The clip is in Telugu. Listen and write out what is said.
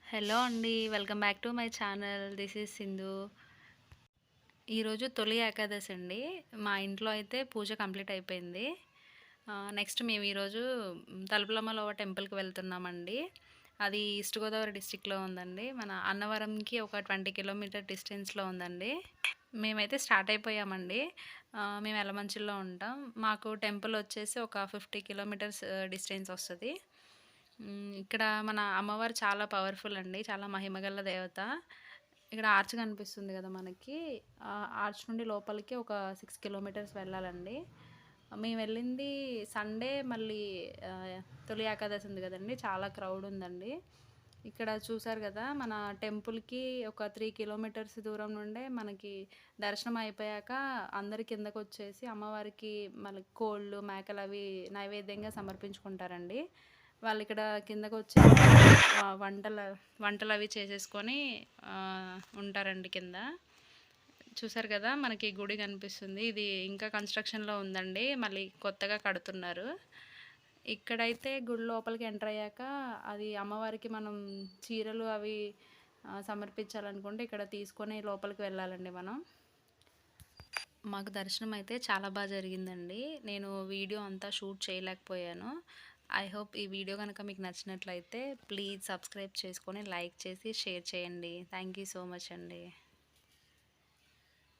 హలో అండి. Welcome back to my channel. This is Sindhu. ఈరోజు తొలి ఏకాదశి అండి. మా ఇంట్లో అయితే పూజ కంప్లీట్ అయిపోయింది. నెక్స్ట్ మేము ఈరోజు తలుపులమ్మలోవ టెంపుల్‌కి వెళ్తున్నామండి. అది ఈస్ట్ గోదావరి డిస్ట్రిక్ట్‌లో ఉందండి. మన అన్నవరంకి ఒక 20 కిలోమీటర్ డిస్టెన్స్‌లో ఉందండి. మేమైతే స్టార్ట్ అయిపోయామండి. మేము ఎలమంచిలో ఉంటాం. మాకు టెంపుల్ వచ్చేసి ఒక 50 కిలోమీటర్స్ డిస్టెన్స్ వస్తది. ఇక్కడ మన అమ్మవారు చాలా పవర్‌ఫుల్ అండి. చాలా మహిమగల దేవత. ఇక్కడ ఆర్చ్ కనిపిస్తుంది గదా మనకి. ఆర్చ్ నుండి లోపలికి ఒక 6 కిలోమీటర్స్ వెళ్ళాలండి. మేమెళ్ళింది సండే మళ్ళీ తొలి ఏకాదశి ఉంది గదండీ! చాలా క్రౌడ్ ఉందండి. ఇక్కడ చూసారు గదా! మన టెంపుల్‌కి ఒక 3 కిలోమీటర్స్ దూరం నుండే మనకి దర్శనం అయిపోయాక అందరూ కిందకొచ్చేసి అమ్మవారికి మళ్ళీ కోళ్ళు, మేకలవి నైవేద్యంగా సమర్పించుకుంటారండి. వాళ్ళిక్కడ కిందకొచ్చి వంటలవి చేసేసుకొని ఉంటారండి కింద. చూసారు గదా! మనకి గుడి కనిపిస్తుంది. ఇది ఇంకా కన్‌స్ట్రక్షన్‌లో ఉందండి. మళ్ళీ కొత్తగా కడుతున్నారు. ఇక్కడైతే గుడి లోపలికి ఎంటర్ అయ్యాక అది అమ్మవారికి మనం చీరలు అవి సమర్పించాలనుకుంటే ఇక్కడ తీసుకొని లోపలికి వెళ్ళాలండి మనం. మాకు దర్శనం అయితే చాలా జరిగిందండి. నేను వీడియో అంతా షూట్ చేయలేకపోయాను. ఐ హోప్ ఈ వీడియో గనక మీకు నచ్చినట్లయితే ప్లీజ్ సబ్స్క్రైబ్ చేసుకొని, లైక్ చేసి, షేర్ చేయండి. థ్యాంక్ యూ సో మచ్ అండి.